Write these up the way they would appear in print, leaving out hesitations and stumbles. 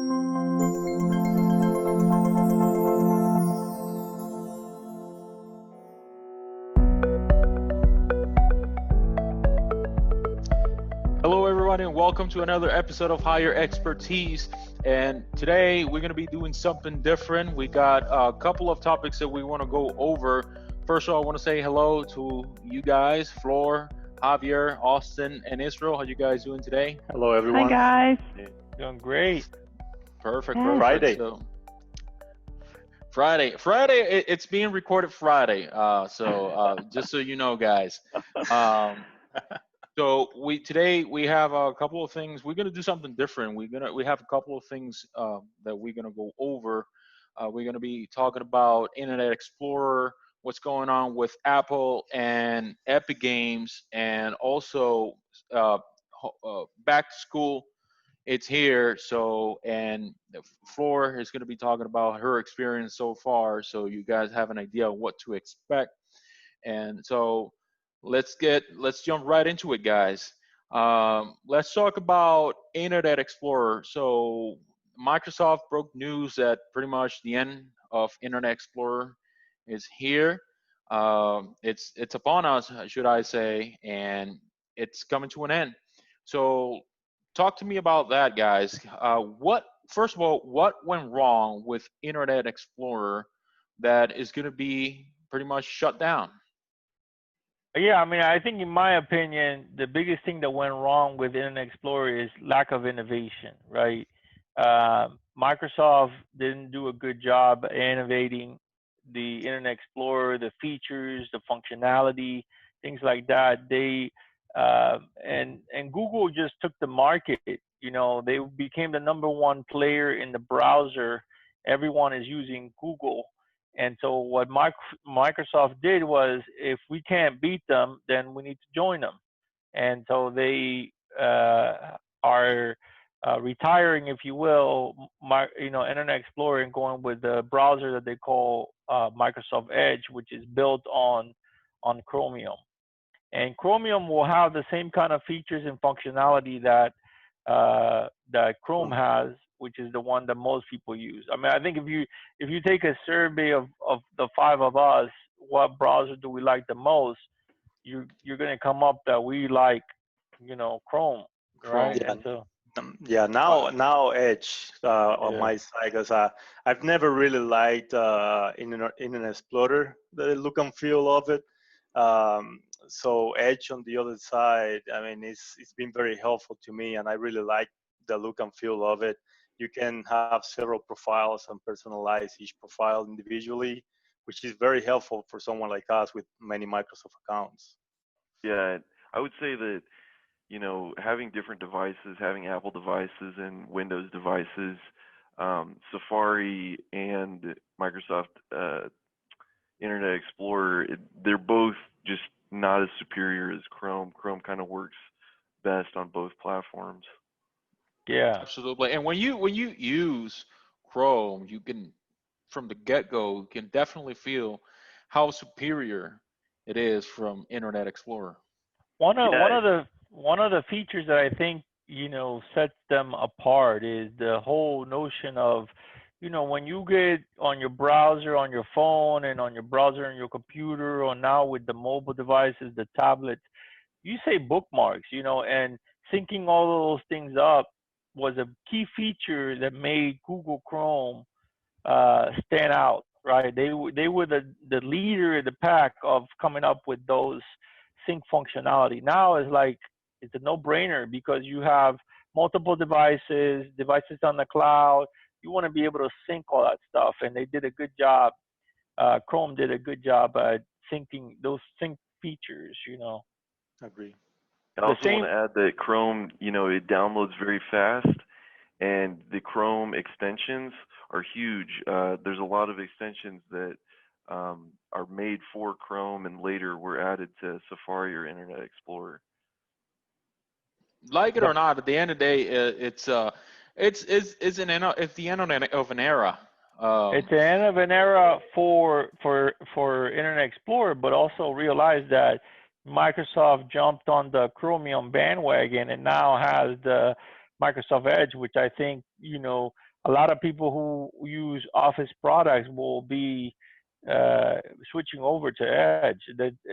Hello, everyone, and welcome to another episode of Higher Expertise. And today we're going to be doing something different. We got a couple of topics that we want to go over. First of all, I want to say hello to you guys, Flor, Javier, Austin, and Israel. How you guys doing today? Hello, Hi everyone. guys. Doing great. Perfect. Yeah. Friday. So, Friday. It's being recorded Friday. Just so you know, guys. So today we have a couple of things. We're gonna do something different. We have a couple of things that we're gonna go over. We're gonna be talking about Internet Explorer, what's going on with Apple and Epic Games, and also back to school. It's here. And Floor is gonna be talking about her experience so far, so you guys have an idea of what to expect. And so let's jump right into it, guys. Let's talk about Internet Explorer. So Microsoft broke news that pretty much the end of Internet Explorer is here. It's upon us, should I say, and it's coming to an end. So talk to me about that, guys. First of all, what went wrong with Internet Explorer that is going to be pretty much shut down? Yeah, I mean, I think in my opinion, the biggest thing that went wrong with Internet Explorer is lack of innovation, right? Microsoft didn't do a good job innovating the Internet Explorer, the features, the functionality, things like that. And Google just took the market. You know, they became the #1 player in the browser. Everyone is using Google. And so what Microsoft did was, if we can't beat them, then we need to join them. And so they are retiring, if you will, Internet Explorer, and going with the browser that they call Microsoft Edge, which is built on Chromium. And Chromium will have the same kind of features and functionality that Chrome has, which is the one that most people use. I mean, I think if you take a survey of the 5 of us, what browser do we like the most? You're going to come up that we like, Chrome, right? Yeah. And so, Now Edge on my side, because I've never really liked Internet Explorer, the look and feel of it. So Edge on the other side, I mean, it's been very helpful to me, and I really like the look and feel of it. You can have several profiles and personalize each profile individually, which is very helpful for someone like us with many Microsoft accounts. Yeah, I would say that, having different devices, having Apple devices and Windows devices, Safari and Microsoft Internet Explorer, they're both just not as superior as Chrome. Chrome kind of works best on both platforms. yeah, Absolutely. And when you use Chrome, you can, from the get-go, you can definitely feel how superior it is from Internet Explorer. one of the features that I think sets them apart is the whole notion of, when you get on your browser on your phone and on your browser on your computer, or now with the mobile devices, the tablets, you say bookmarks, and syncing all of those things up was a key feature that made Google Chrome stand out, right? They were the leader in the pack of coming up with those sync functionality. Now it's a no-brainer, because you have multiple devices on the cloud. You want to be able to sync all that stuff, and they did a good job. Chrome did a good job at syncing those sync features. Agree. I also want to add that Chrome, it downloads very fast, and the Chrome extensions are huge. There's a lot of extensions that are made for Chrome and later were added to Safari or Internet Explorer. Like it or not, at the end of the day, it's the end of an era. It's the end of an era for Internet Explorer, but also realize that Microsoft jumped on the Chromium bandwagon and now has the Microsoft Edge, which I think a lot of people who use Office products will be switching over to Edge.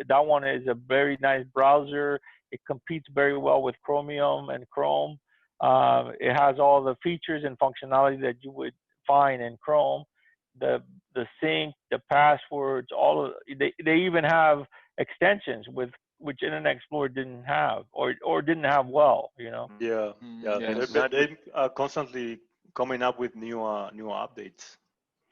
That one is a very nice browser. It competes very well with Chromium and Chrome. It has all the features and functionality that you would find in Chrome. The sync, the passwords, all of they even have extensions with which Internet Explorer didn't have or didn't have well, you know. Yeah, yeah. Yes. They are constantly coming up with new updates.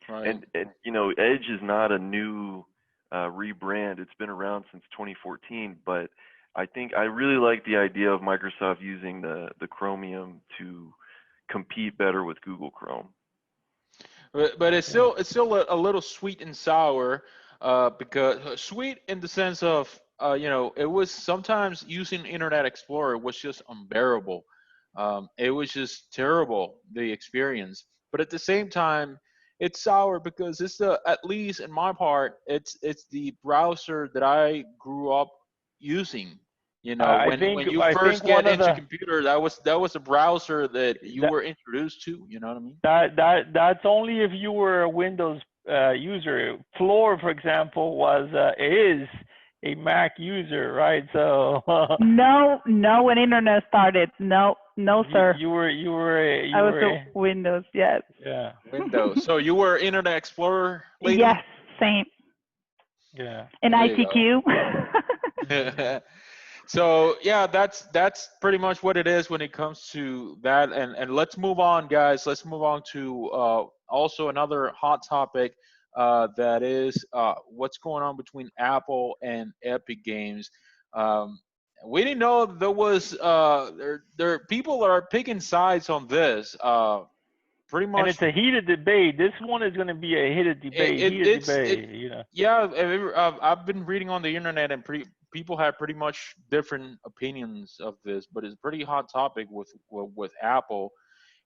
Right. And you know, Edge is not a new rebrand. It's been around since 2014, but I think I really like the idea of Microsoft using the Chromium to compete better with Google Chrome. But it's still a little sweet and sour, because sweet in the sense of you know, it was sometimes using Internet Explorer was just unbearable. It was just terrible, the experience. But at the same time, it's sour because it's the, at least in my part, it's the browser that I grew up using. You know, I when think you I first think get one of into the computer, that was a browser that you that were introduced to. You know what I mean? that's only if you were a Windows user. Floor, for example, is a Mac user, right? So No, no, when internet started. No, no, sir. you were I was a Windows, yes. yeah. Windows. So you were Internet Explorer lady? Yes, same. Yeah. And There you ITQ. go. So yeah, that's pretty much what it is when it comes to that. And let's move on, guys. Let's move on to also another hot topic, that is what's going on between Apple and Epic Games. Um, we didn't know there was there people are picking sides on this. Pretty And much it's a heated debate. This one is going to be a heated debate, you know. yeah, I've been reading on the internet, and people have pretty much different opinions of this, but it's a pretty hot topic with Apple.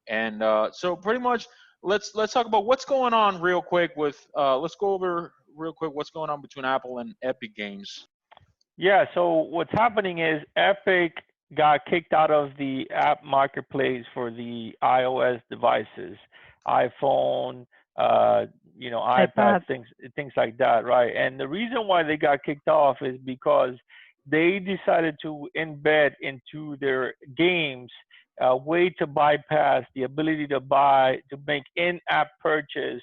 And so pretty much let's talk about what's going on real quick with let's go over real quick what's going on between Apple and Epic Games. Yeah, so what's happening is Epic got kicked out of the app marketplace for the iOS devices, iPhone, you know, iPad, things like that, right? And the reason why they got kicked off is because they decided to embed into their games a way to bypass the ability to make in-app purchase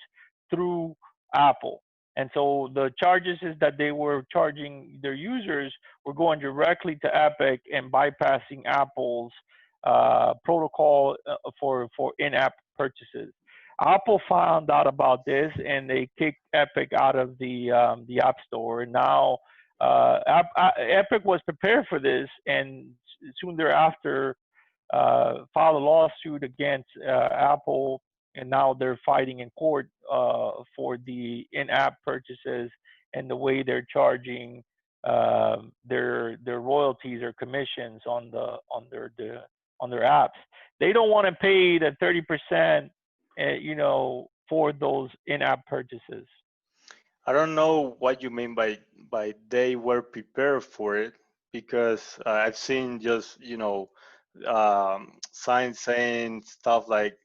through Apple. And so the charges is that they were charging their users were going directly to Epic and bypassing Apple's protocol for in-app purchases. Apple found out about this and they kicked Epic out of the App Store. And now Epic was prepared for this, and soon thereafter filed a lawsuit against Apple, and now they're fighting in court for the in-app purchases and the way they're charging their royalties or commissions on their apps. They don't want to pay the 30%, you know, for those in-app purchases. I don't know what you mean by they were prepared for it, because I've seen just, you know, signs saying stuff like,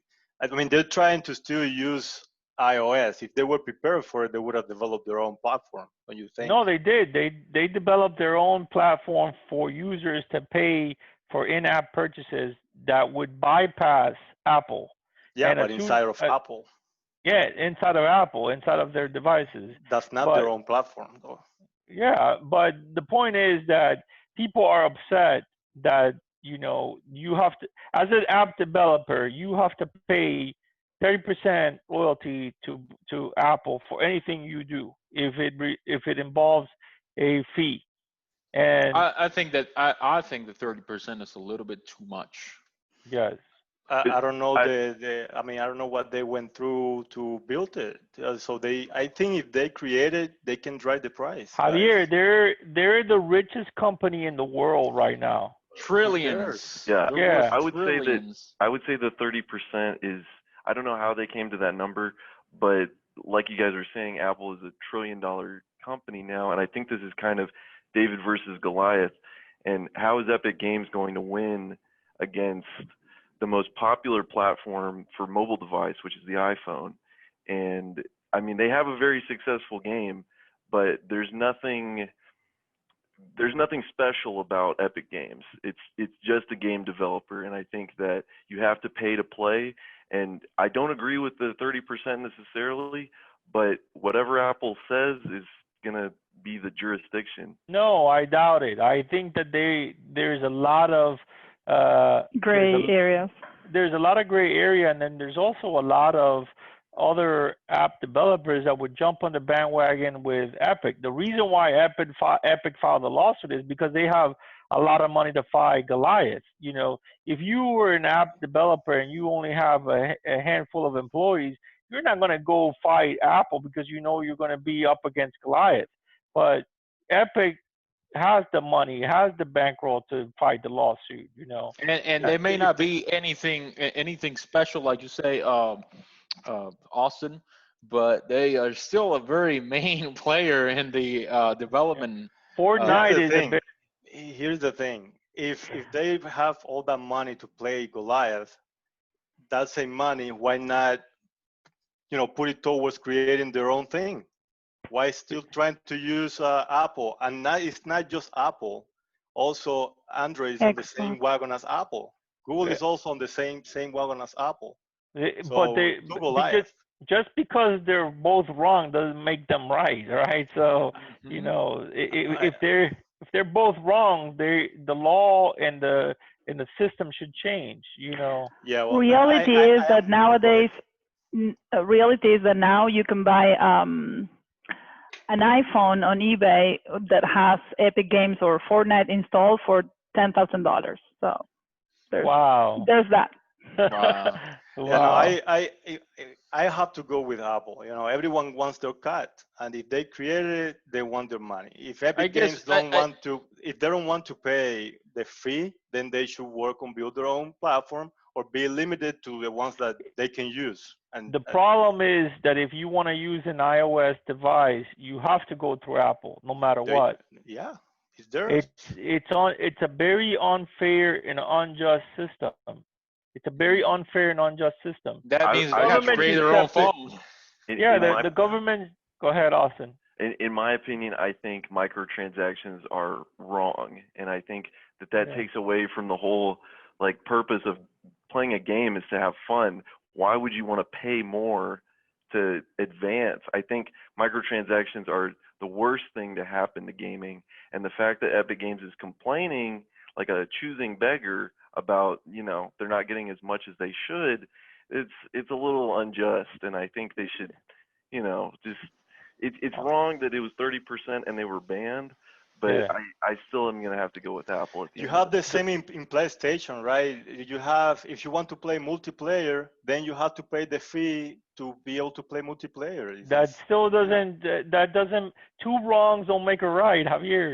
I mean, they're trying to still use iOS. If they were prepared for it, they would have developed their own platform, don't you think? No, they did. They developed their own platform for users to pay for in-app purchases that would bypass Apple. Yeah, but inside of Apple. Yeah, inside of Apple, inside of their devices. That's not their own platform, though. Yeah, but the point is that people are upset that, you know, you have to, as an app developer, you have to pay 30% royalty to Apple for anything you do if it involves a fee. And I think that I think the 30% is a little bit too much. yes. I don't know I mean, I don't know what they went through to build it. So I think if they create it, they can drive the price. Javier, they're the richest company in the world right now. Trillions. Yeah. Yeah. I would say the 30% is, I don't know how they came to that number, but like you guys were saying, Apple is a $1 trillion company now, and I think this is kind of David versus Goliath. And how is Epic Games going to win against the most popular platform for mobile device, which is the iPhone. And I mean, they have a very successful game, but there's nothing special about Epic Games. It's just a game developer, and I think that you have to pay to play. And I don't agree with the 30% necessarily, but whatever Apple says is gonna be the jurisdiction. No, I doubt it. I think that there's a lot of Gray areas. there's a lot of gray area, and then there's also a lot of other app developers that would jump on the bandwagon with Epic. The reason why Epic filed a lawsuit is because they have a lot of money to fight Goliath. You know, if you were an app developer and you only have a handful of employees, you're not going to go fight Apple because you know you're going to be up against Goliath. But Epic has the money, has the bankroll to fight the lawsuit. You know, And there may not be anything special, like you say, Austin, but they are still a very main player in the development. Fortnite is a bit. Here's the thing. If they have all that money to play Goliath, that same money, why not, put it towards creating their own thing? Why still trying to use Apple? And it's not just Apple. Also, Android is on the same Xbox. wagon as Apple. Google is also on the same wagon as Apple. But So they to Goliath. just because they're both wrong doesn't make them right, right? So Mhm. you know, if they're both wrong, the law and the system should change. You know. Yeah. Well, Reality is that nowadays, Go reality is that now you can buy an iPhone on eBay that has Epic Games or Fortnite installed for $10,000. So Wow. there's that. Wow. Wow. I have to go with Apple. Everyone wants their cut, and if they created it, they want their money. If Epic guess Games if they don't want to pay the fee, then they should work on build their own platform or be limited to the ones that they can use. And The problem is that if you want to use an iOS device, you have to go through Apple, no matter what. Yeah, it's theirs. It's a very unfair and unjust system. It's a very unfair and unjust system. That means I they have to Government create should their own accept phone. Yeah, the government. Go ahead, Austin. In my opinion, I think microtransactions are wrong, and I think that takes away from the whole purpose of playing a game is to have fun. Why would you want to pay more to advance? I think microtransactions are the worst thing to happen to gaming, and the fact that Epic Games is complaining like a choosing beggar about they're not getting as much as they should, it's a little unjust, and I think they should just it's wrong that it was 30% and they were banned, but Yeah. I still am gonna have to go with Apple at the You end. have the same in PlayStation, right? If you want to play multiplayer, then you have to pay the fee to be able to play multiplayer. That still doesn't. That doesn't. Two wrongs don't make a right, Javier.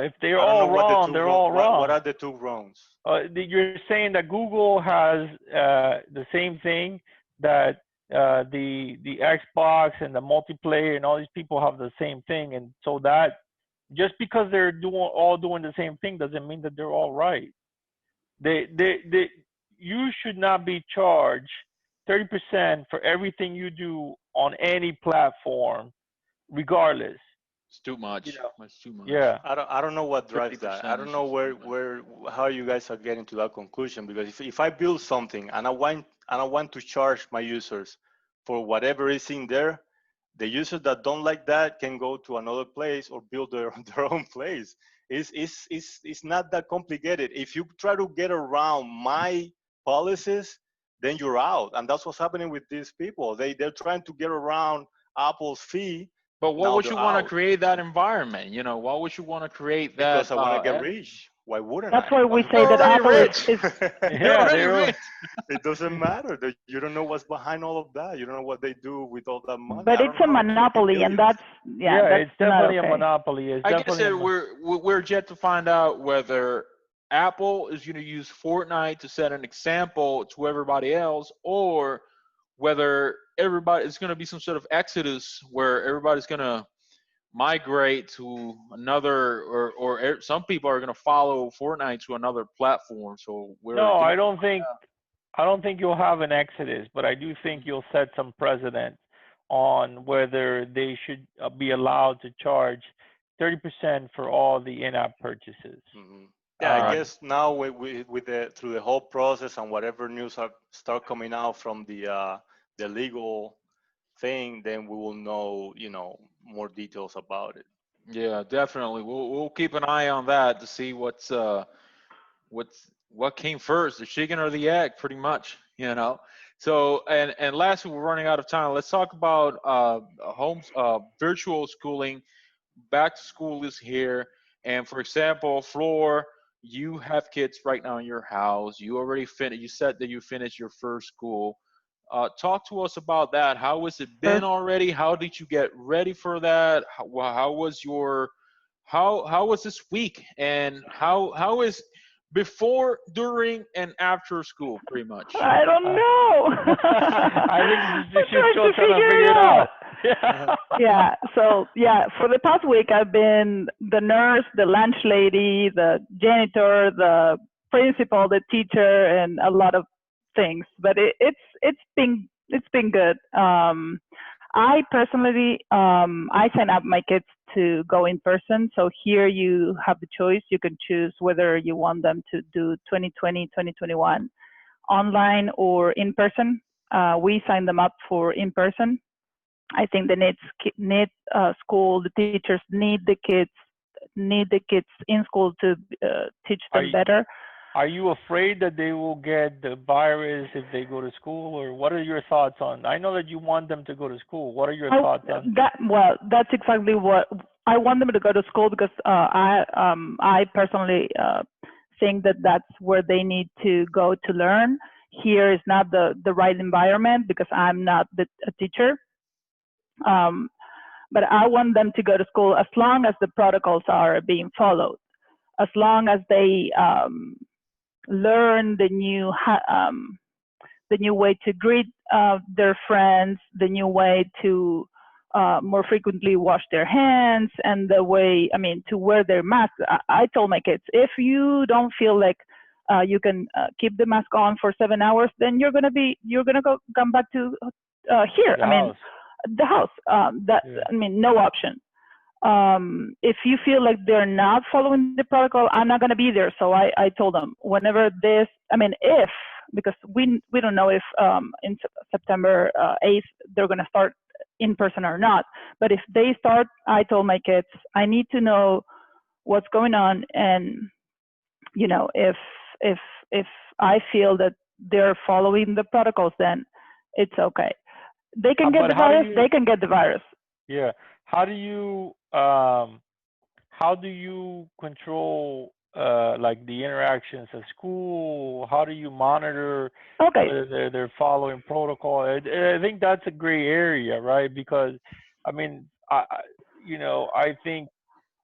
If they're I don't know all what wrong, they're all wrong. What are the two wrongs? You're saying that Google has the same thing, that the Xbox and the multiplayer and all these people have the same thing, and so that just because they're all doing the same thing doesn't mean that they're all right. You should not be charged 30% for everything you do on any platform, regardless. It's too much. It's too much. Yeah. I don't know what drives that. I don't know how you guys are getting to that conclusion, because if I build something and I want to charge my users for whatever is in there, the users that don't like that can go to another place or build their own place. It's not that complicated. If you try to get around my policies, then you're out. And that's what's happening with these people. They're trying to get around Apple's fee. But why Now would you they're want to out. create that environment? Why would you want to create that? Because I want to get rich. Why wouldn't That's I? why we say You're that already Apple rich. is You're already rich. It doesn't matter. You don't know what's behind all of that. You don't know what they do with all that money. but it's a monopoly, and that's that's it's definitely not okay. a monopoly. It's I guess definitely that we're yet to find out whether Apple is going to use Fortnite to set an example to everybody else, or whether everybody is going to be some sort of exodus where everybody's going to migrate to another, or some people are going to follow Fortnite to another platform. So No, I don't think I don't think you'll have an exodus, but I do think you'll set some precedent on whether they should be allowed to charge 30% for all the in-app purchases. Mm-hmm. Yeah, I Uh, guess now with the through the whole process and whatever news start coming out from the legal thing, then we will know, more details about it. Yeah, definitely. We'll keep an eye on that to see what came first, the chicken or the egg, pretty much. So and lastly, we're running out of time. Let's talk about virtual schooling. Back to school is here, and for example, Floor, you have kids right now in your house. You already finished. You said that you finished your first school. Talk to us about that. How has it been already? How did you get ready for that? How was your how was this week? And how is before, during, and after school, pretty much? I don't know. I think she's I'm still trying trying to figure it out. Yeah. So for the past week, I've been the nurse, the lunch lady, the janitor, the principal, the teacher, and a lot of things. But it's been good. I personally I sign up my kids to go in person. So here you have the choice. You can choose whether you want them to do 2020, 2021 online or in person. We sign them up for in person. I think the need school, the teachers need the kids in school to teach them better. Are you afraid that they will get the virus if they go to school, or what are your thoughts on? I know that you want them to go to school. What are your thoughts on that? Well, that's exactly what I want them to go to school, because I personally think that that's where they need to go to learn. Here is not the right environment because I'm not a teacher. But I want them to go to school as long as the protocols are being followed, as long as they learn the new way to greet their friends, the new way to more frequently wash their hands, and the way, to wear their mask. I told my kids, if you don't feel like you can keep the mask on for 7 hours, then you're gonna come back to here. The house. No option. If you feel like they're not following the protocol, I'm not going to be there. So I told them whenever if, because we don't know if in September 8th they're going to start in person or not. But if they start, I told my kids, I need to know what's going on. And, if I feel that they're following the protocols, then it's okay. They can get the virus. They can get the virus. Yeah. How do you control like the interactions at school? How do you monitor whether they're following protocol? I think that's a gray area, right? Because I think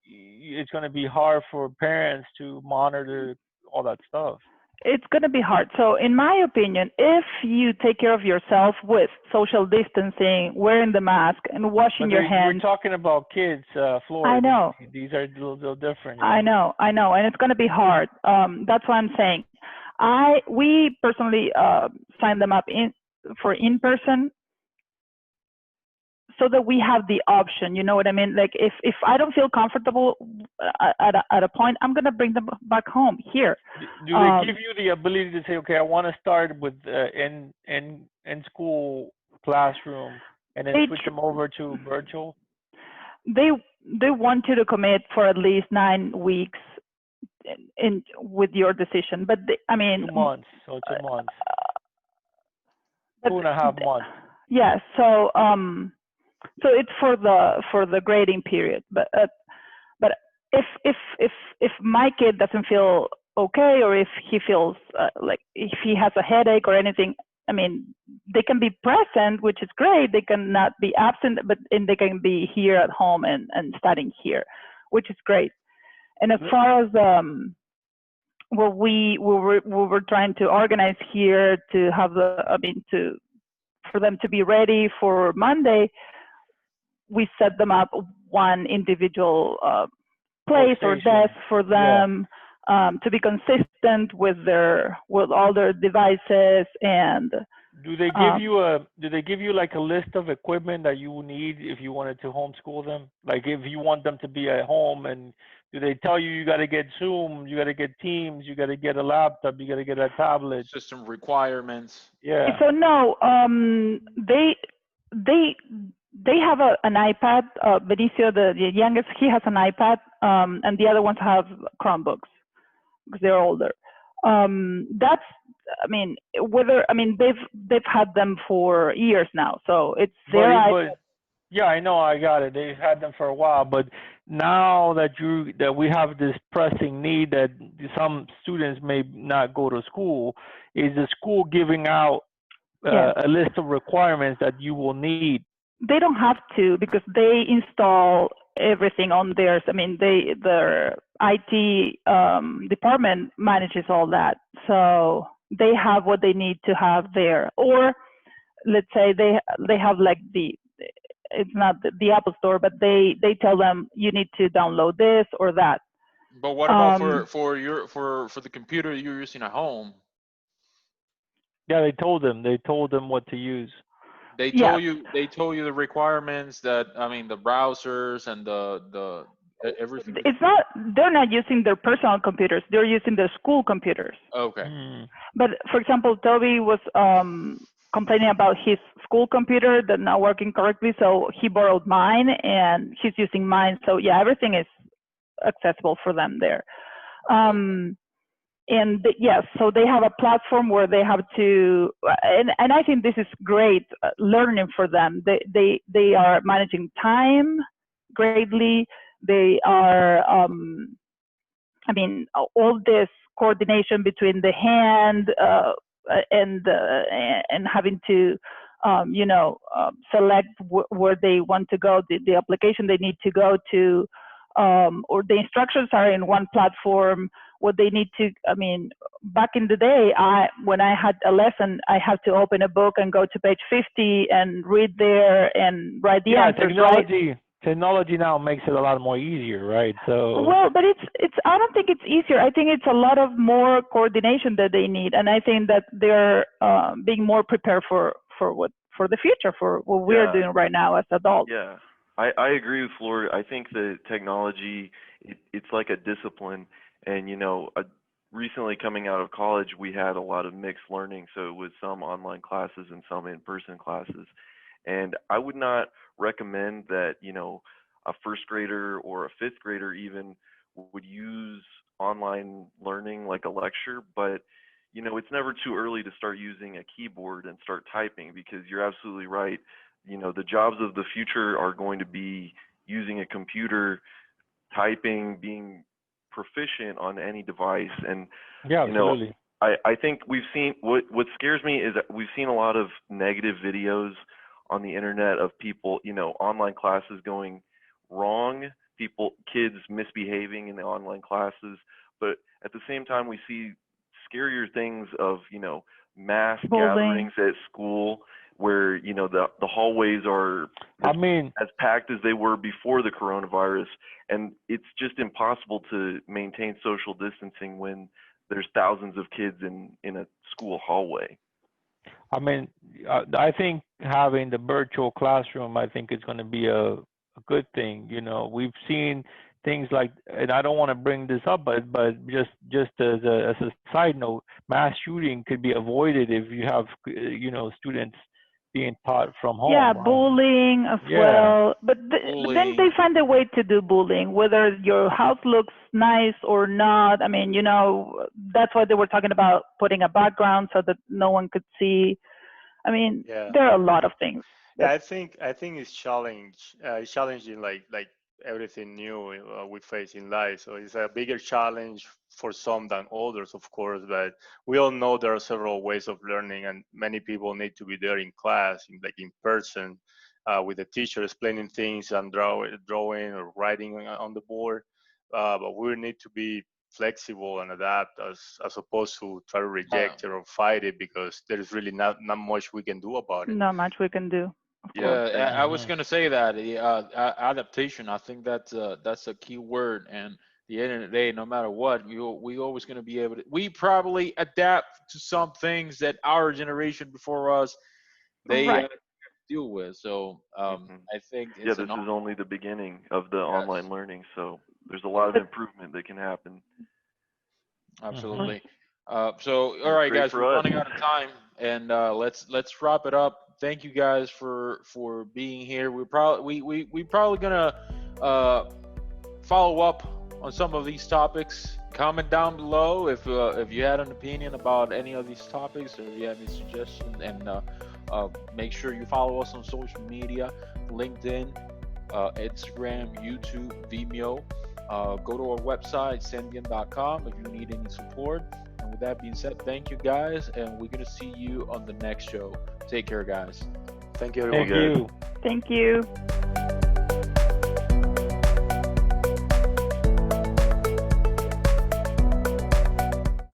it's going to be hard for parents to monitor all that stuff. It's going to be hard. So in my opinion, if you take care of yourself with social distancing, wearing the mask, and washing your hands. We're talking about kids, Florida. I know. These are a little different. I know. And it's going to be hard. That's what I'm saying. We personally signed them up for in-person, so that we have the option, you know what I mean? Like if I don't feel comfortable at a point, I'm gonna bring them back home here. Do they give you the ability to say, okay, I want to start with in school classroom, and then switch them over to virtual? They want you to commit for at least 9 weeks with your decision, but 2 months. So it's a month. 2.5 months. Yeah. So it's for the grading period, but if my kid doesn't feel okay, or if he feels like if he has a headache or anything, they can be present, which is great. They cannot be absent, and they can be here at home and studying here, which is great. And as far as what we were trying to organize here to have for them to be ready for Monday, we set them up one individual place or desk for them. to be consistent with all their devices. And Do they give you like a list of equipment that you need if you wanted to homeschool them? Like if you want them to be at home, and do they tell you got to get Zoom, you got to get Teams, you got to get a laptop, you got to get a tablet? System requirements. Yeah. So no, they have an iPad. Benicio, the youngest, he has an iPad, and the other ones have Chromebooks because they're older. That's, I mean, they've had them for years now, so it's their iPad. Yeah, I know, I got it. They've had them for a while, but now that we have this pressing need that some students may not go to school, is the school giving out a list of requirements that you will need? They don't have to, because they install everything on theirs. I mean, their IT department manages all that, so they have what they need to have there. Or let's say they have like it's not the Apple Store, but they tell them you need to download this or that. But what about for the computer you're using at home? Yeah, they told them what to use. They told you the requirements, that, I mean, the browsers and the everything. It's not, they're not using their personal computers, they're using their school computers. Okay. But for example, Toby was complaining about his school computer that not working correctly, so he borrowed mine and he's using mine. So yeah, everything is accessible for them there. And yes, so they have a platform where they have to, and I think this is great learning for them. They are managing time greatly. They are, I mean, all this coordination between the hand and having to, select where they want to go, the application they need to go to, or the instructions are in one platform. What they need to, I mean, back in the day, when I had a lesson, I had to open a book and go to page 50 and read there and write the answers. Technology now makes it a lot more easier, right? So well, but it's I don't think it's easier. I think it's a lot of more coordination that they need, and I think that they're being more prepared for the future, for what we're doing right now as adults. Yeah, I agree with Flor. I think the technology, it's like a discipline. And, recently coming out of college, we had a lot of mixed learning. So it was some online classes and some in-person classes. And I would not recommend that, a first grader or a fifth grader even would use online learning like a lecture. But, it's never too early to start using a keyboard and start typing, because you're absolutely right. The jobs of the future are going to be using a computer, typing, being proficient on any device. And absolutely. I think we've seen, what scares me is that we've seen a lot of negative videos on the internet of people, online classes going wrong, kids misbehaving in the online classes. But at the same time, we see scarier things of, mass gatherings at school, where the hallways are as packed as they were before the coronavirus, and it's just impossible to maintain social distancing when there's thousands of kids in a school hallway. I mean, I think having the virtual classroom, I think is going to be a good thing. We've seen things like, and I don't want to bring this up, but just as a side note, mass shooting could be avoided if you have students being taught from home. Yeah, bullying as well. But then they find a way to do bullying, whether your house looks nice or not. I mean, that's why they were talking about putting a background so that no one could see. I mean, there are a lot of things. Yeah, I think it's challenging like everything new we face in life. So it's a bigger challenge for some than others, of course, but we all know there are several ways of learning, and many people need to be there in class, in person, with the teacher explaining things and drawing or writing on the board. But we need to be flexible and adapt, as opposed to try to reject it or fight it, because there is really not much we can do about it. Not much we can do. Yeah, I was gonna say that adaptation. I think that's a key word, and the end of the day, no matter what, we always going to be able to. We probably adapt to some things that our generation before us they Right. deal with. So Hmm. I think Yeah, it's this an is only the beginning of the yes, online learning, so there's a lot of yes, But improvement that can happen. Hmm. absolutely. So all And it's right, great guys, for we're us. running out of time, and let's wrap it up. Thank you guys for being here. We probably gonna uh, follow up on some of these topics. Comment down below if you had an opinion about any of these topics or if you have any suggestions, and make sure you follow us on social media, LinkedIn, Instagram, YouTube, Vimeo. Go to our website, sendian.com, if you need any support. And with that being said, thank you guys, and we're gonna see you on the next show. Take care, guys. Thank you, See everyone. Thank you guys. you. thank you.